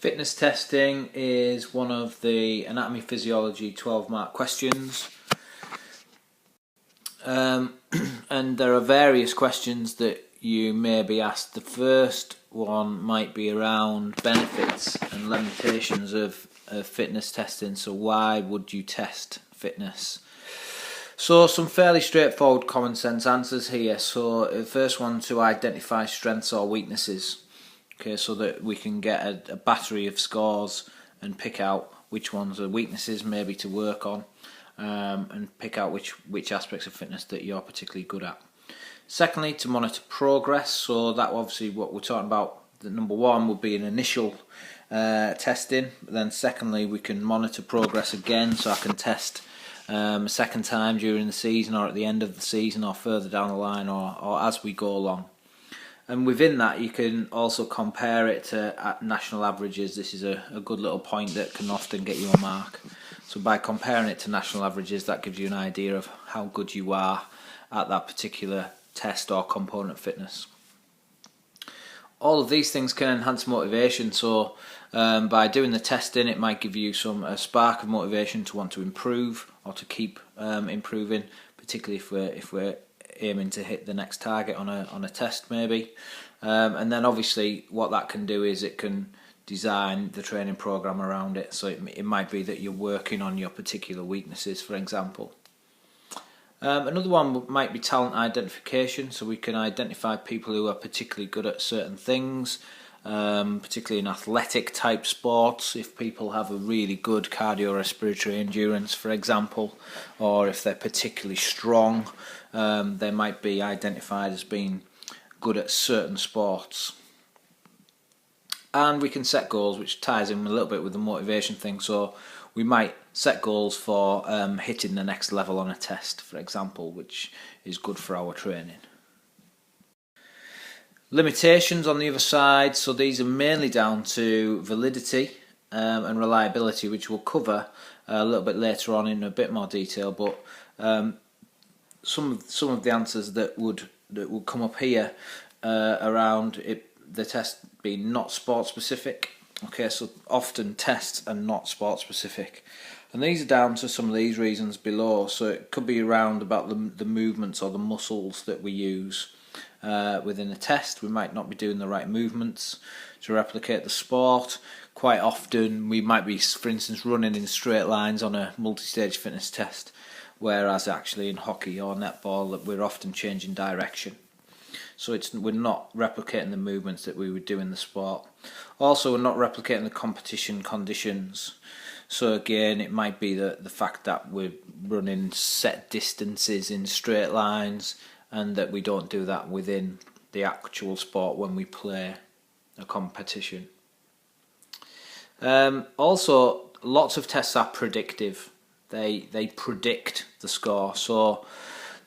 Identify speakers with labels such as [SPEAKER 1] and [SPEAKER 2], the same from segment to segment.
[SPEAKER 1] Fitness testing is one of the anatomy physiology 12-mark questions, and there are various questions that you may be asked. The first one might be around benefits and limitations of fitness testing. So why would you test fitness? So some fairly straightforward common sense answers here. So the first one, to identify strengths or weaknesses. Okay, so that we can get a battery of scores and pick out which ones are weaknesses maybe to work on, and pick out which aspects of fitness that you're particularly good at. Secondly, to monitor progress. So that obviously what we're talking about, the number one would be an initial testing. But then secondly, we can monitor progress again, so I can test a second time during the season, or at the end of the season, or further down the line, or as we go along. And within that, you can also compare it to national averages. This is a good little point that can often get you a mark. So by comparing it to national averages, that gives you an idea of how good you are at that particular test or component fitness. All of these things can enhance motivation. So by doing the testing, it might give you a spark of motivation to want to improve or to keep improving, particularly if we're aiming to hit the next target on a test maybe. And then obviously what that can do is it can design the training program around it. So it might be that you're working on your particular weaknesses, for example. Another one might be talent identification. So we can identify people who are particularly good at certain things, particularly in athletic type sports. If people have a really good cardiorespiratory endurance, for example, or if they're particularly strong, they might be identified as being good at certain sports. And we can set goals, which ties in a little bit with the motivation thing. So we might set goals for hitting the next level on a test, for example, which is good for our training. Limitations on the other side, so these are mainly down to validity and reliability, which we'll cover a little bit later on in a bit more detail. But some of the answers that would come up here around the test being not sport specific. Okay, so often tests are not sport specific, and these are down to some of these reasons below. So it could be around about the movements or the muscles that we use within a test. We might not be doing the right movements to replicate the sport. Quite often we might be, for instance, running in straight lines on a multi-stage fitness test, whereas actually in hockey or netball we're often changing direction. So we're not replicating the movements that we would do in the sport. Also, we're not replicating the competition conditions. So again, it might be the fact that we're running set distances in straight lines, and that we don't do that within the actual sport when we play a competition. Also, lots of tests are predictive. They predict the score. So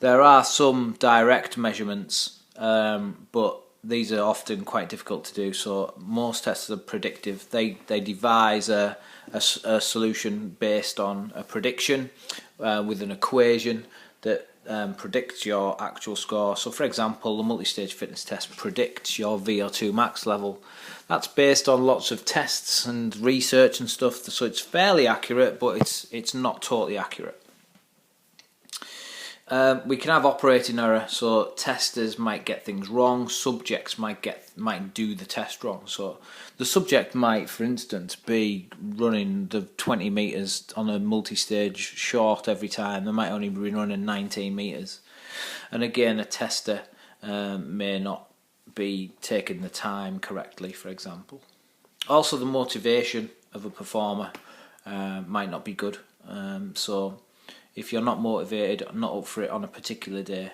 [SPEAKER 1] there are some direct measurements, but these are often quite difficult to do. So most tests are predictive. They devise a solution based on a prediction with an equation that predicts your actual score. So for example, the multi-stage fitness test predicts your VO2 max level. That's based on lots of tests and research and stuff, so it's fairly accurate, but it's not totally accurate. We can have operating error, so testers might get things wrong, subjects might do the test wrong. So the subject might, for instance, be running the 20 metres on a multi-stage short every time. They might only be running 19 metres. And again, a tester may not be taking the time correctly, for example. Also, the motivation of a performer might not be good. So if you're not motivated, not up for it on a particular day,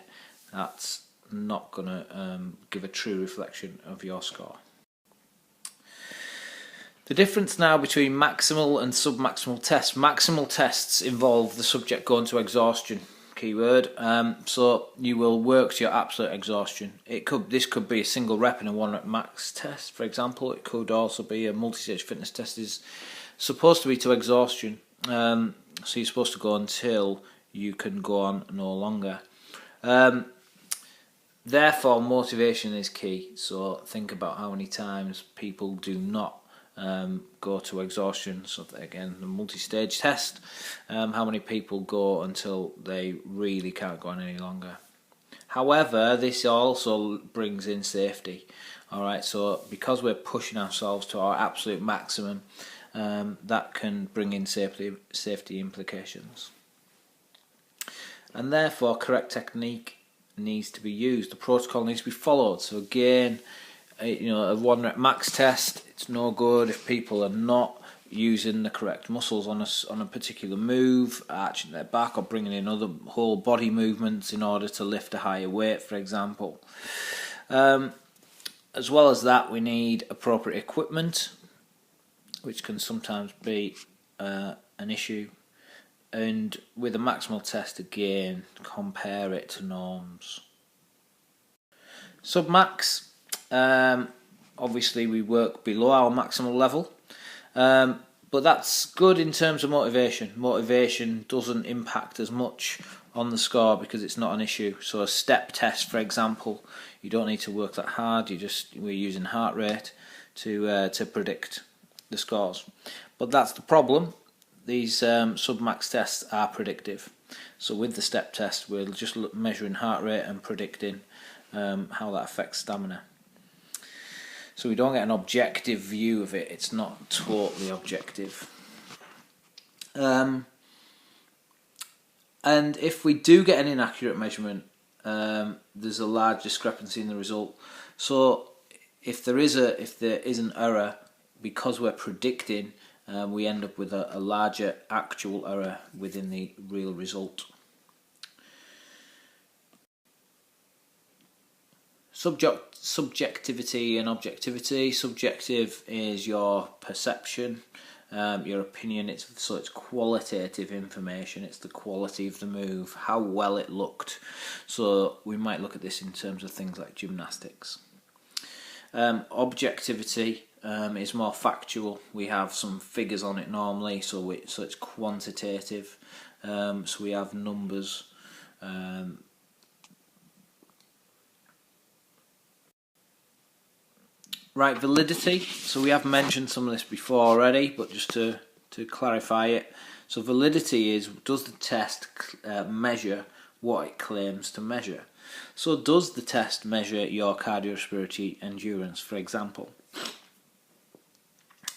[SPEAKER 1] that's not going to give a true reflection of your score. The difference now between maximal and submaximal tests. Maximal tests involve the subject going to exhaustion, keyword. So you will work to your absolute exhaustion. This could be a single rep in a 1 rep max test, for example. It could also be a multi-stage fitness test is supposed to be to exhaustion. So you're supposed to go until you can go on no longer. Therefore, motivation is key. So think about how many times people do not go to exhaustion. So again, the multi-stage test, how many people go until they really can't go on any longer. However, this also brings in safety. Alright, so because we're pushing ourselves to our absolute maximum, that can bring in safety implications. And therefore, correct technique needs to be used. The protocol needs to be followed. So again, a 1 rep max test, it's no good if people are not using the correct muscles on a particular move, arching their back or bringing in other whole body movements in order to lift a higher weight, for example. As well as that, we need appropriate equipment, which can sometimes be an issue. And with a maximal test, again, compare it to norms. Submax, obviously we work below our maximal level, but that's good in terms of motivation. Motivation doesn't impact as much on the score because it's not an issue. So a step test, for example, you don't need to work that hard. We're using heart rate to predict the scores. But that's the problem. These submax tests are predictive. So with the step test, we're just measuring heart rate and predicting how that affects stamina. So we don't get an objective view of it. It's not totally objective. And if we do get an inaccurate measurement, there's a large discrepancy in the result. So if there is an error, because we're predicting, we end up with a larger actual error within the real result. Subjectivity and objectivity. Subjective is your perception, your opinion. It's qualitative information. It's the quality of the move, how well it looked. So we might look at this in terms of things like gymnastics. Objectivity is more factual. We have some figures on it normally, so it's quantitative. So we have numbers. Right, validity. So we have mentioned some of this before already, but just to clarify it. So validity is, does the test measure what it claims to measure? So does the test measure your cardiorespiratory endurance, for example?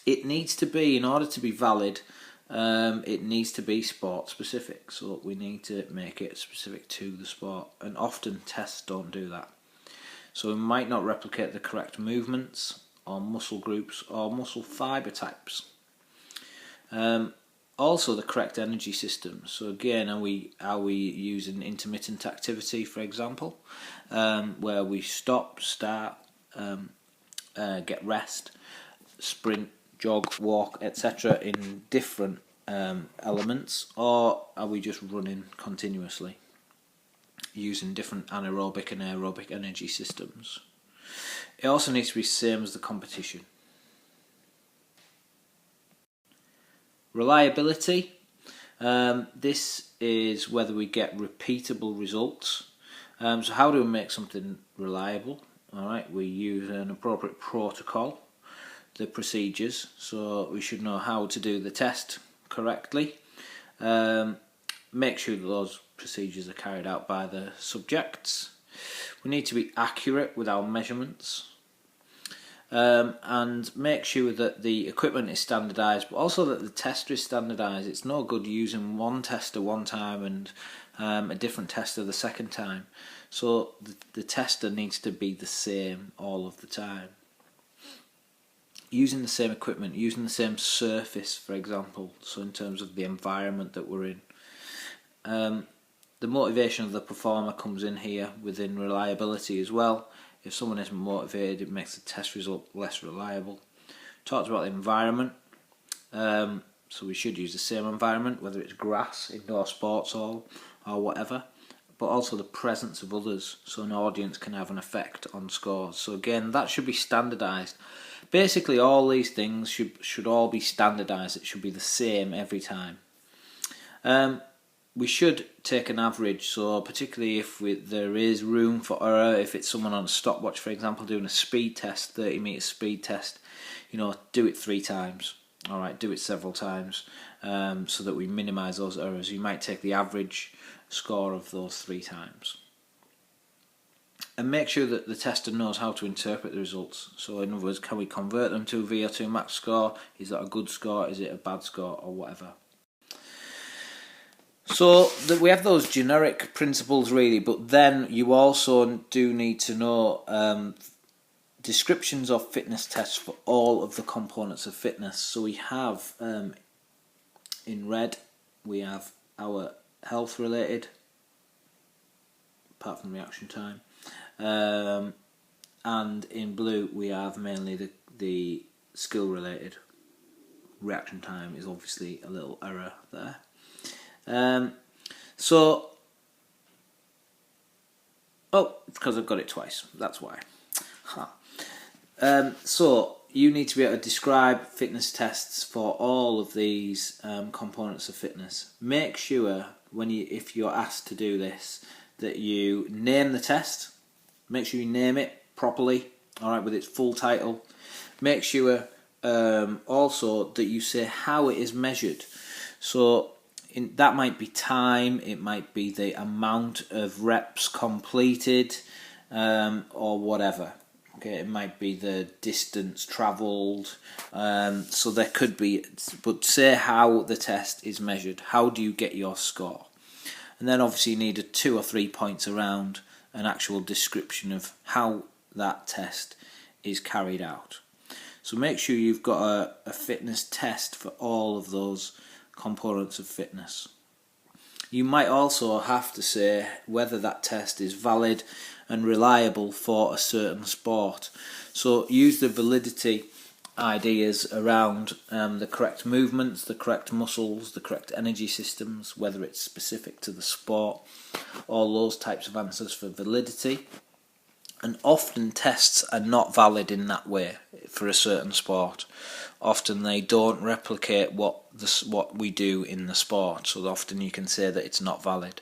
[SPEAKER 1] It needs to be, in order to be valid, it needs to be sport specific. So we need to make it specific to the sport, and often tests don't do that. So we might not replicate the correct movements or muscle groups or muscle fibre types. Also the correct energy systems. So again, are we using intermittent activity, for example, where we stop, start, get rest, sprint, jog, walk, etc. in different elements, or are we just running continuously, using different anaerobic and aerobic energy systems? It also needs to be the same as the competition. Reliability. This is whether we get repeatable results. So how do we make something reliable? Alright, we use an appropriate protocol, the procedures, so we should know how to do the test correctly. Make sure that those procedures are carried out by the subjects. We need to be accurate with our measurements, and make sure that the equipment is standardised, but also that the tester is standardised. It's no good using one tester one time and a different tester the second time. So the tester needs to be the same all of the time. Using the same equipment, using the same surface, for example, so in terms of the environment that we're in. The motivation of the performer comes in here within reliability as well. If someone isn't motivated, it makes the test result less reliable. Talked about the environment. So we should use the same environment, whether it's grass, indoor sports hall, or whatever. But also the presence of others, so an audience can have an effect on scores. So again, that should be standardised. Basically, all these things should all be standardised. It should be the same every time. we should take an average, so particularly if there is room for error, if it's someone on a stopwatch, for example, doing a speed test, 30 metre speed test, do it 3 times. All right, do it several times so that we minimise those errors. You might take the average score of those 3 times. And make sure that the tester knows how to interpret the results. So in other words, can we convert them to a VO2 max score? Is that a good score? Is it a bad score? Or whatever. So we have those generic principles really, but then you also do need to know descriptions of fitness tests for all of the components of fitness. So we have in red we have our health related, apart from reaction time, and in blue we have mainly the skill related. Reaction time is obviously a little error there. Because I've got it twice, that's why. So you need to be able to describe fitness tests for all of these components of fitness. Make sure if you're asked to do this, that you name the test. Make sure you name it properly, all right, with its full title. Make sure also that you say how it is measured. So that might be time, it might be the amount of reps completed, or whatever. Okay, it might be the distance travelled. So there could be, but say how the test is measured. How do you get your score? And then obviously you need 2 or 3 points around an actual description of how that test is carried out. So make sure you've got a fitness test for all of those components of fitness. You might also have to say whether that test is valid and reliable for a certain sport. So use the validity ideas around the correct movements, the correct muscles, the correct energy systems, whether it's specific to the sport, all those types of answers for validity. And often tests are not valid in that way for a certain sport. Often they don't replicate what we do in the sport, so often you can say that it's not valid.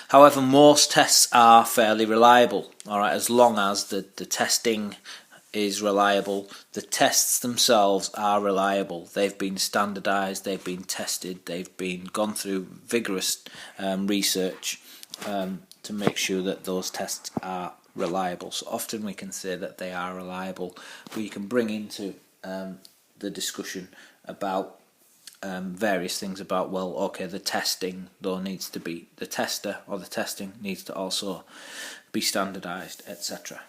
[SPEAKER 1] However, most tests are fairly reliable, all right, as long as the testing is reliable. The tests themselves are reliable. They've been standardised, they've been tested, they've been gone through vigorous research to make sure that those tests are reliable. So often we can say that they are reliable, but you can bring into the discussion about various things about, well, okay, the testing though needs to be, the tester or the testing needs to also be standardised, etc.